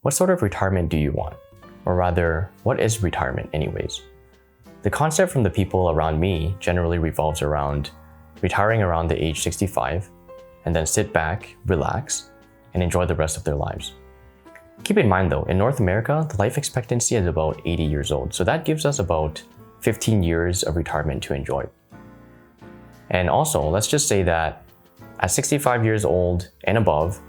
what sort of retirement do you want? Or rather, what is retirement anyways? The concept from the people around me generally revolves around retiring around the age 65 and then sit back, relax, and enjoy the rest of their lives. Keep in mind though, in North America, the life expectancy is about 80 years old, so that gives us about 15 years of retirement to enjoy. And also, let's just say that at 65 years old and above,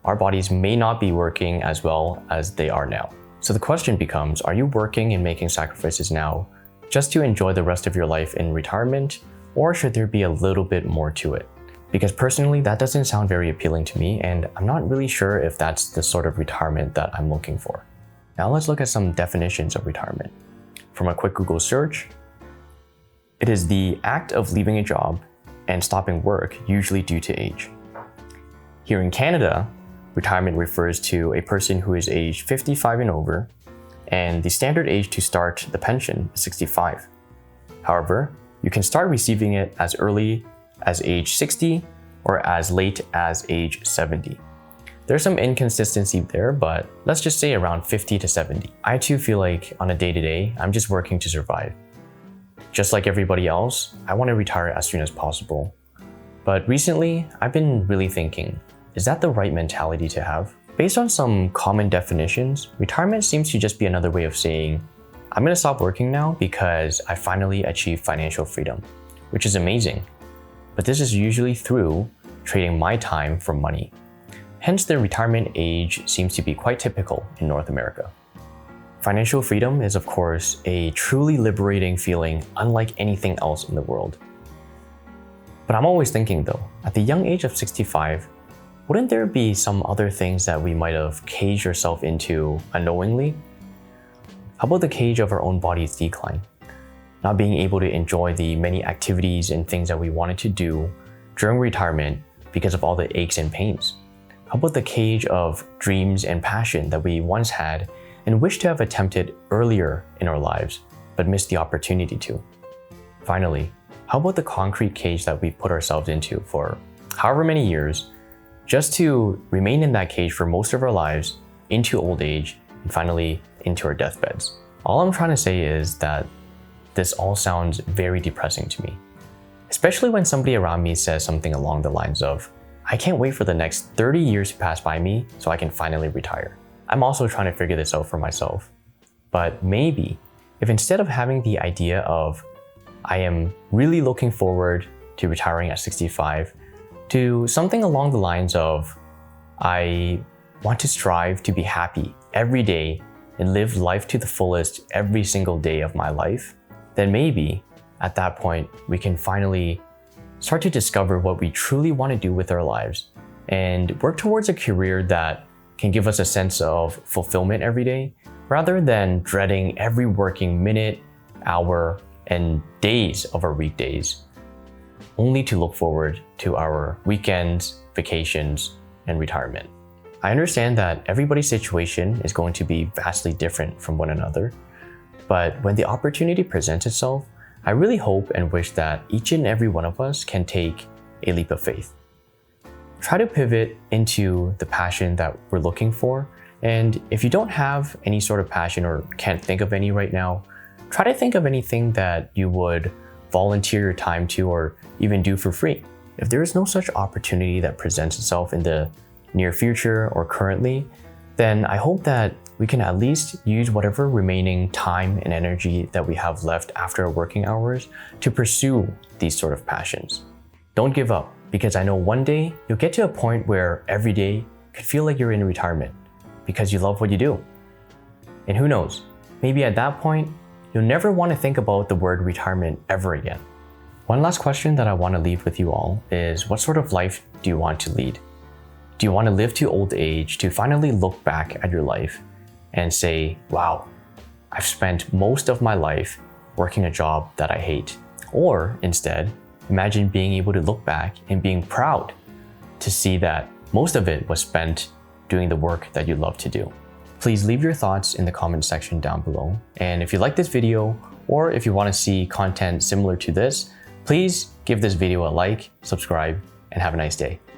our bodies may not be working as well as they are now. So the question becomes, are you working and making sacrifices now just to enjoy the rest of your life in retirement, or should there be a little bit more to it? Because personally, that doesn't sound very appealing to me, and I'm not really sure if that's the sort of retirement that I'm looking for. Now let's look at some definitions of retirement. From a quick Google search, it is the act of leaving a job and stopping work, usually due to age. Here in Canada, retirement refers to a person who is aged 55 and over, and the standard age to start the pension is 65. However, you can start receiving it as early as age 60 or as late as age 70. There's some inconsistency there, but let's just say around 50 to 70. I too feel like on a day-to-day, I'm just working to survive. Just like everybody else, I want to retire as soon as possible. But recently, I've been really thinking, is that the right mentality to have? Based on some common definitions, retirement seems to just be another way of saying, I'm going to stop working now because I finally achieved financial freedom, which is amazing. But this is usually through trading my time for money. Hence, the retirement age seems to be quite typical in North America. Financial freedom is, of course, a truly liberating feeling unlike anything else in the world. But I'm always thinking though, at the young age of 65, wouldn't there be some other things that we might have caged ourselves into unknowingly? How about the cage of our own body's decline? Not being able to enjoy the many activities and things that we wanted to do during retirement because of all the aches and pains? How about the cage of dreams and passion that we once had and wish to have attempted earlier in our lives, but missed the opportunity to? Finally, how about the concrete cage that we put ourselves into for however many years, just to remain in that cage for most of our lives, into old age, and finally into our deathbeds? All I'm trying to say is that this all sounds very depressing to me, especially when somebody around me says something along the lines of, I can't wait for the next 30 years to pass by me so I can finally retire. I'm also trying to figure this out for myself. But maybe if instead of having the idea of, I am really looking forward to retiring at 65, to something along the lines of, I want to strive to be happy every day and live life to the fullest every single day of my life, then maybe at that point we can finally start to discover what we truly want to do with our lives and work towards a career that can give us a sense of fulfillment every day, rather than dreading every working minute, hour, and days of our weekdays, only to look forward to our weekends, vacations, and retirement. I understand that everybody's situation is going to be vastly different from one another, but when the opportunity presents itself, I really hope and wish that each and every one of us can take a leap of faith. Try to pivot into the passion that we're looking for, and if you don't have any sort of passion or can't think of any right now, try to think of anything that you would volunteer your time to or even do for free. If there is no such opportunity that presents itself in the near future or currently, then I hope that we can at least use whatever remaining time and energy that we have left after our working hours to pursue these sort of passions. Don't give up, because I know one day you'll get to a point where every day could feel like you're in retirement because you love what you do. And who knows, maybe at that point, you'll never want to think about the word retirement ever again. One last question that I want to leave with you all is, what sort of life do you want to lead? Do you want to live to old age to finally look back at your life and say, wow, I've spent most of my life working a job that I hate? Or instead, imagine being able to look back and being proud to see that most of it was spent doing the work that you love to do. Please leave your thoughts in the comment section down below. And if you like this video, or if you want to see content similar to this, please give this video a like, subscribe, and have a nice day.